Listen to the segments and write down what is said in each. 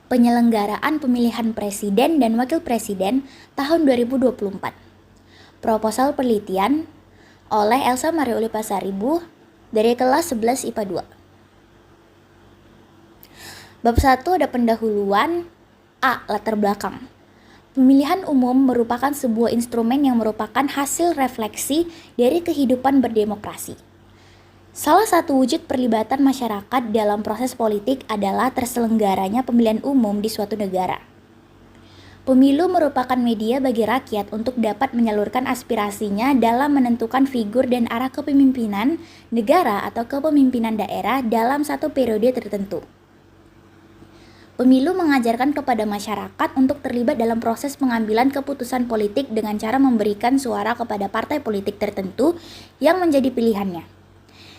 Penyelenggaraan Pemilihan Presiden dan Wakil Presiden tahun 2024. Proposal penelitian oleh Elsa Marioli Pasaribu dari kelas 11 IPA 2. Bab 1 ada pendahuluan. A. Latar belakang. Pemilihan umum merupakan sebuah instrumen yang merupakan hasil refleksi dari kehidupan berdemokrasi. Salah satu wujud perlibatan masyarakat dalam proses politik adalah terselenggaranya pemilihan umum di suatu negara. Pemilu merupakan media bagi rakyat untuk dapat menyalurkan aspirasinya dalam menentukan figur dan arah kepemimpinan negara atau kepemimpinan daerah dalam satu periode tertentu. Pemilu mengajarkan kepada masyarakat untuk terlibat dalam proses pengambilan keputusan politik dengan cara memberikan suara kepada partai politik tertentu yang menjadi pilihannya.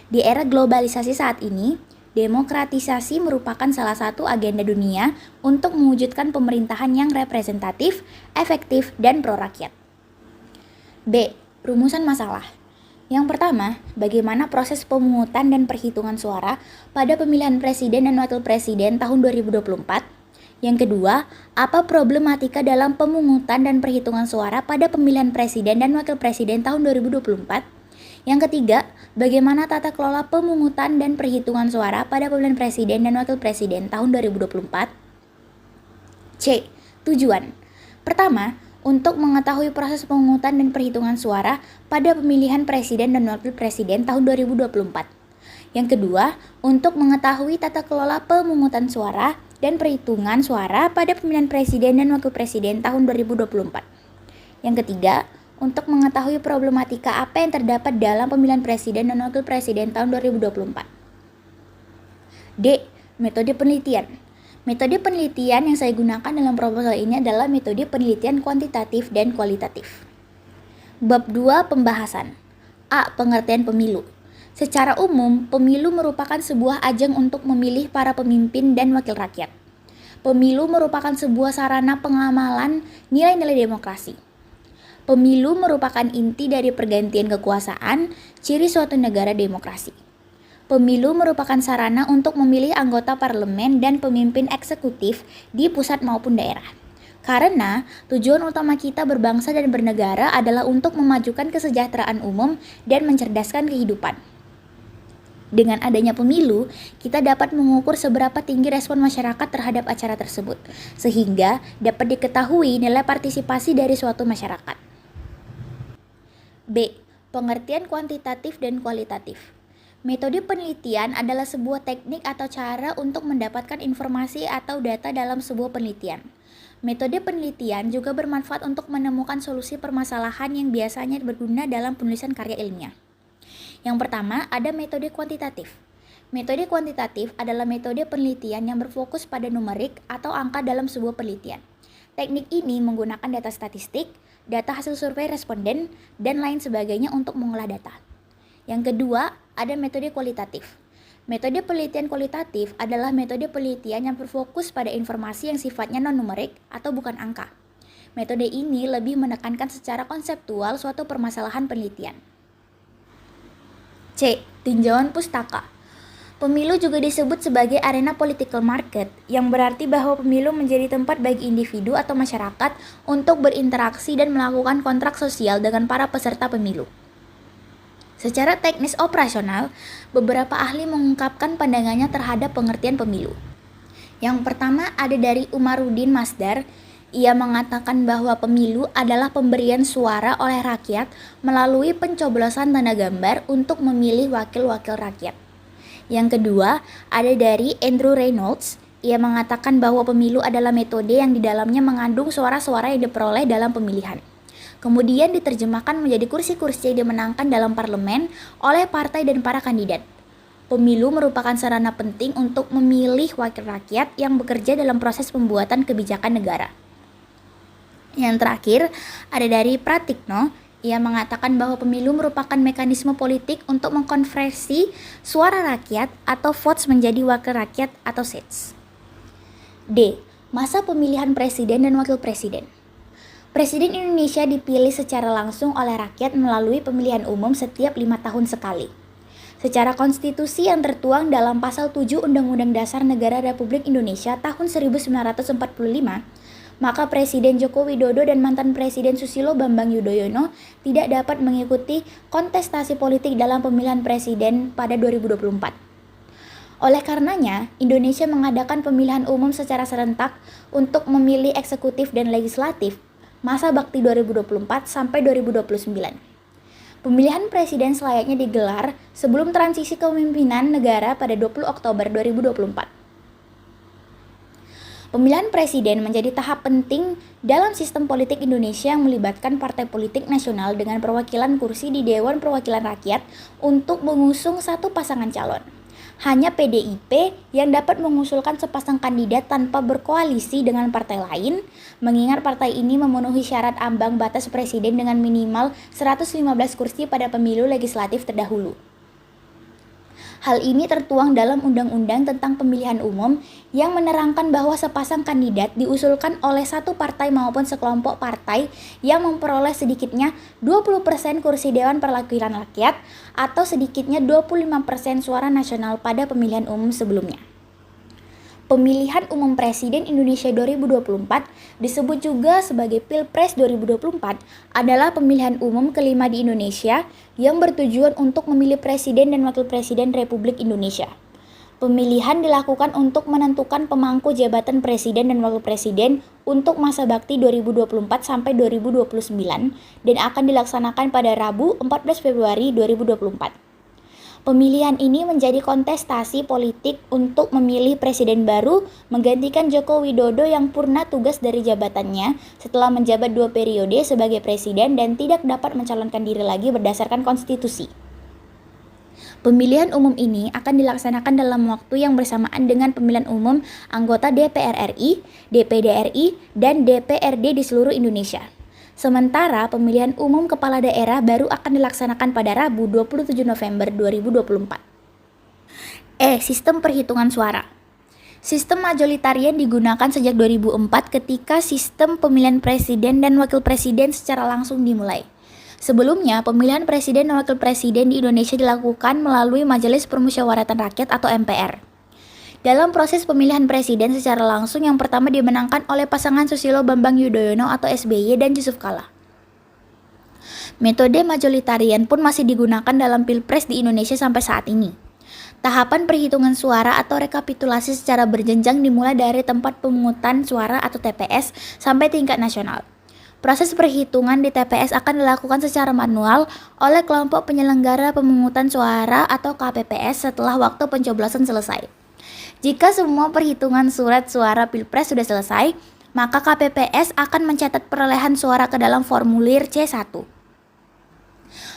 Di era globalisasi saat ini, demokratisasi merupakan salah satu agenda dunia untuk mewujudkan pemerintahan yang representatif, efektif, dan pro-rakyat. B. Rumusan masalah. Yang pertama, bagaimana proses pemungutan dan perhitungan suara pada pemilihan presiden dan wakil presiden tahun 2024? Yang kedua, apa problematika dalam pemungutan dan perhitungan suara pada pemilihan presiden dan wakil presiden tahun 2024? Yang ketiga, bagaimana tata kelola pemungutan dan perhitungan suara pada pemilihan presiden dan wakil presiden tahun 2024? C. Tujuan. Pertama, untuk mengetahui proses pemungutan dan perhitungan suara pada pemilihan presiden dan wakil presiden tahun 2024. Yang kedua, untuk mengetahui tata kelola pemungutan suara dan perhitungan suara pada pemilihan presiden dan wakil presiden tahun 2024. Yang ketiga, untuk mengetahui problematika apa yang terdapat dalam pemilihan presiden dan wakil presiden tahun 2024. D. Metode penelitian. Metode penelitian yang saya gunakan dalam proposal ini adalah metode penelitian kuantitatif dan kualitatif. Bab 2 pembahasan. A. Pengertian pemilu. Secara umum, pemilu merupakan sebuah ajang untuk memilih para pemimpin dan wakil rakyat. Pemilu merupakan sebuah sarana pengamalan nilai-nilai demokrasi. Pemilu merupakan inti dari pergantian kekuasaan, ciri suatu negara demokrasi. Pemilu merupakan sarana untuk memilih anggota parlemen dan pemimpin eksekutif di pusat maupun daerah. Karena tujuan utama kita berbangsa dan bernegara adalah untuk memajukan kesejahteraan umum dan mencerdaskan kehidupan. Dengan adanya pemilu, kita dapat mengukur seberapa tinggi respon masyarakat terhadap acara tersebut, sehingga dapat diketahui nilai partisipasi dari suatu masyarakat. B. Pengertian kuantitatif dan kualitatif. Metode penelitian adalah sebuah teknik atau cara untuk mendapatkan informasi atau data dalam sebuah penelitian. Metode penelitian juga bermanfaat untuk menemukan solusi permasalahan yang biasanya berguna dalam penulisan karya ilmiah. Yang pertama, ada metode kuantitatif. Metode kuantitatif adalah metode penelitian yang berfokus pada numerik atau angka dalam sebuah penelitian. Teknik ini menggunakan data statistik, data hasil survei responden, dan lain sebagainya untuk mengolah data. Yang kedua, ada metode kualitatif. Metode penelitian kualitatif adalah metode penelitian yang berfokus pada informasi yang sifatnya non-numerik atau bukan angka. Metode ini lebih menekankan secara konseptual suatu permasalahan penelitian. C. Tinjauan pustaka. Pemilu juga disebut sebagai arena political market, yang berarti bahwa pemilu menjadi tempat bagi individu atau masyarakat untuk berinteraksi dan melakukan kontrak sosial dengan para peserta pemilu. Secara teknis operasional, beberapa ahli mengungkapkan pandangannya terhadap pengertian pemilu. Yang pertama ada dari Umaruddin Masdar. Ia mengatakan bahwa pemilu adalah pemberian suara oleh rakyat melalui pencoblosan tanda gambar untuk memilih wakil-wakil rakyat. Yang kedua, ada dari Andrew Reynolds. Ia mengatakan bahwa pemilu adalah metode yang di dalamnya mengandung suara-suara yang diperoleh dalam pemilihan. Kemudian diterjemahkan menjadi kursi-kursi yang dimenangkan dalam parlemen oleh partai dan para kandidat. Pemilu merupakan sarana penting untuk memilih wakil rakyat yang bekerja dalam proses pembuatan kebijakan negara. Yang terakhir, ada dari Pratikno. Ia mengatakan bahwa pemilu merupakan mekanisme politik untuk mengkonversi suara rakyat atau votes menjadi wakil rakyat atau seats. D. Masa pemilihan presiden dan wakil presiden. Presiden Indonesia dipilih secara langsung oleh rakyat melalui pemilihan umum setiap 5 tahun sekali. secara konstitusi yang tertuang dalam Pasal 7 Undang-Undang Dasar Negara Republik Indonesia tahun 1945, maka Presiden Joko Widodo dan mantan Presiden Susilo Bambang Yudhoyono tidak dapat mengikuti kontestasi politik dalam pemilihan presiden pada 2024. Oleh karenanya, Indonesia mengadakan pemilihan umum secara serentak untuk memilih eksekutif dan legislatif masa bakti 2024 sampai 2029. Pemilihan presiden selayaknya digelar sebelum transisi kepemimpinan negara pada 20 Oktober 2024. Pemilihan presiden menjadi tahap penting dalam sistem politik Indonesia yang melibatkan partai politik nasional dengan perwakilan kursi di Dewan Perwakilan Rakyat untuk mengusung satu pasangan calon. Hanya PDIP yang dapat mengusulkan sepasang kandidat tanpa berkoalisi dengan partai lain, mengingat partai ini memenuhi syarat ambang batas presiden dengan minimal 115 kursi pada pemilu legislatif terdahulu. Hal ini tertuang dalam Undang-Undang tentang Pemilihan Umum yang menerangkan bahwa sepasang kandidat diusulkan oleh satu partai maupun sekelompok partai yang memperoleh sedikitnya 20% kursi Dewan Perwakilan Rakyat atau sedikitnya 25% suara nasional pada pemilihan umum sebelumnya. Pemilihan Umum Presiden Indonesia 2024 disebut juga sebagai Pilpres 2024 adalah pemilihan umum kelima di Indonesia yang bertujuan untuk memilih Presiden dan Wakil Presiden Republik Indonesia. Pemilihan dilakukan untuk menentukan pemangku jabatan Presiden dan Wakil Presiden untuk masa bakti 2024 sampai 2029 dan akan dilaksanakan pada Rabu 14 Februari 2024. Pemilihan ini menjadi kontestasi politik untuk memilih presiden baru menggantikan Joko Widodo yang purna tugas dari jabatannya setelah menjabat 2 periode sebagai presiden dan tidak dapat mencalonkan diri lagi berdasarkan konstitusi. Pemilihan umum ini akan dilaksanakan dalam waktu yang bersamaan dengan pemilihan umum anggota DPR RI, DPD RI, dan DPRD di seluruh Indonesia. Sementara pemilihan umum kepala daerah baru akan dilaksanakan pada Rabu 27 November 2024. Sistem perhitungan suara. Sistem majoritarian digunakan sejak 2004 ketika sistem pemilihan presiden dan wakil presiden secara langsung dimulai. Sebelumnya, pemilihan presiden dan wakil presiden di Indonesia dilakukan melalui Majelis Permusyawaratan Rakyat atau MPR. Dalam proses pemilihan presiden secara langsung yang pertama dimenangkan oleh pasangan Susilo Bambang Yudhoyono atau SBY dan Yusuf Kala. Metode majoritarian pun masih digunakan dalam Pilpres di Indonesia sampai saat ini. Tahapan perhitungan suara atau rekapitulasi secara berjenjang dimulai dari tempat pemungutan suara atau TPS sampai tingkat nasional. Proses perhitungan di TPS akan dilakukan secara manual oleh kelompok penyelenggara pemungutan suara atau KPPS setelah waktu pencoblosan selesai. Jika semua perhitungan surat suara Pilpres sudah selesai, maka KPPS akan mencatat perolehan suara ke dalam formulir C1.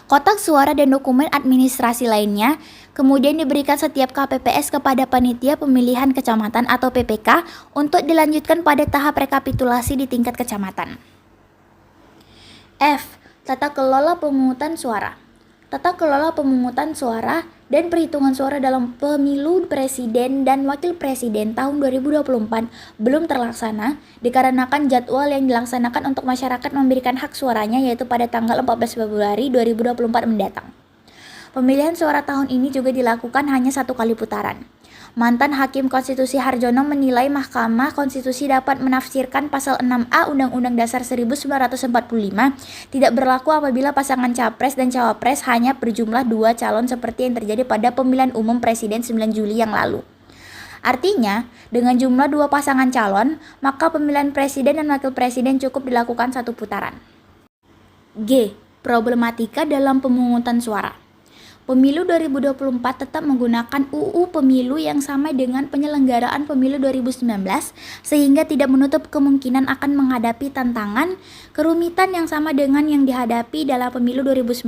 Kotak suara dan dokumen administrasi lainnya kemudian diberikan setiap KPPS kepada Panitia Pemilihan Kecamatan atau PPK untuk dilanjutkan pada tahap rekapitulasi di tingkat kecamatan. F. Tata kelola pemungutan suara. Tata kelola pemungutan suara dan perhitungan suara dalam pemilu presiden dan wakil presiden tahun 2024 belum terlaksana dikarenakan jadwal yang dilaksanakan untuk masyarakat memberikan hak suaranya yaitu pada tanggal 14 Februari 2024 mendatang. Pemilihan suara tahun ini juga dilakukan hanya 1 kali putaran. Mantan Hakim Konstitusi Harjono menilai Mahkamah Konstitusi dapat menafsirkan Pasal 6A Undang-Undang Dasar 1945 tidak berlaku apabila pasangan Capres dan Cawapres hanya berjumlah 2 calon seperti yang terjadi pada pemilihan umum Presiden 9 Juli yang lalu. Artinya, dengan jumlah 2 pasangan calon, maka pemilihan Presiden dan Wakil Presiden cukup dilakukan 1 putaran. G. Problematika dalam pemungutan suara. Pemilu 2024 tetap menggunakan UU Pemilu yang sama dengan penyelenggaraan Pemilu 2019 sehingga tidak menutup kemungkinan akan menghadapi tantangan kerumitan yang sama dengan yang dihadapi dalam Pemilu 2019.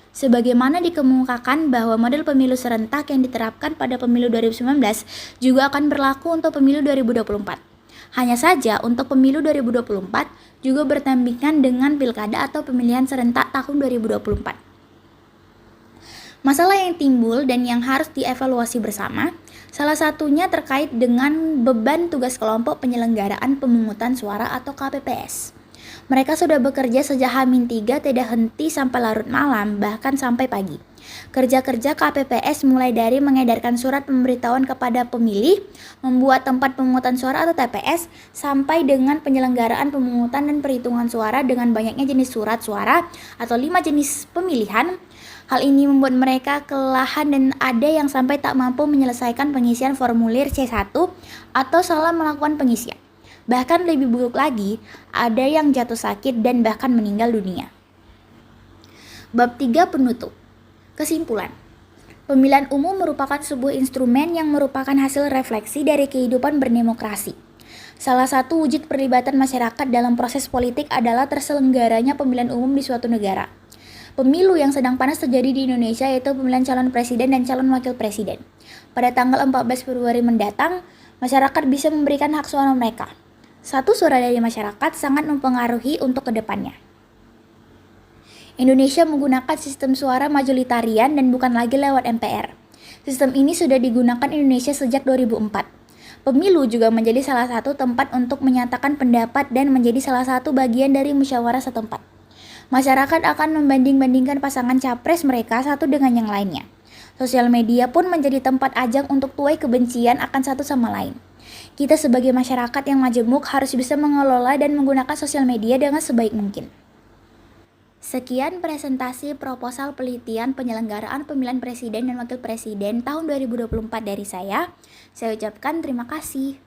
Sebagaimana dikemukakan bahwa model pemilu serentak yang diterapkan pada Pemilu 2019 juga akan berlaku untuk Pemilu 2024. Hanya saja untuk Pemilu 2024 juga bertandingan dengan Pilkada atau pemilihan serentak tahun 2024. Masalah yang timbul dan yang harus dievaluasi bersama, salah satunya terkait dengan beban tugas kelompok penyelenggaraan pemungutan suara atau KPPS. Mereka sudah bekerja sejak H-3 tidak henti sampai larut malam, bahkan sampai pagi. Kerja-kerja KPPS mulai dari mengedarkan surat pemberitahuan kepada pemilih, membuat tempat pemungutan suara atau TPS, sampai dengan penyelenggaraan pemungutan dan perhitungan suara dengan banyaknya jenis surat suara atau 5 jenis pemilihan. Hal ini membuat mereka kelelahan dan ada yang sampai tak mampu menyelesaikan pengisian formulir C1 atau salah melakukan pengisian. Bahkan lebih buruk lagi, ada yang jatuh sakit dan bahkan meninggal dunia. Bab 3 penutup. Kesimpulan. Pemilihan umum merupakan sebuah instrumen yang merupakan hasil refleksi dari kehidupan berdemokrasi. Salah satu wujud perlibatan masyarakat dalam proses politik adalah terselenggaranya pemilihan umum di suatu negara. Pemilu yang sedang panas terjadi di Indonesia yaitu pemilihan calon presiden dan calon wakil presiden. Pada tanggal 14 Februari mendatang, masyarakat bisa memberikan hak suara mereka. Satu suara dari masyarakat sangat mempengaruhi untuk kedepannya. Indonesia menggunakan sistem suara majoritarian dan bukan lagi lewat MPR. Sistem ini sudah digunakan Indonesia sejak 2004. Pemilu juga menjadi salah satu tempat untuk menyatakan pendapat dan menjadi salah satu bagian dari musyawarah setempat. Masyarakat akan membanding-bandingkan pasangan capres mereka satu dengan yang lainnya. Sosial media pun menjadi tempat ajang untuk tuai kebencian akan satu sama lain. Kita sebagai masyarakat yang majemuk harus bisa mengelola dan menggunakan sosial media dengan sebaik mungkin. Sekian presentasi proposal penelitian penyelenggaraan pemilihan presiden dan wakil presiden tahun 2024 dari saya. Saya ucapkan terima kasih.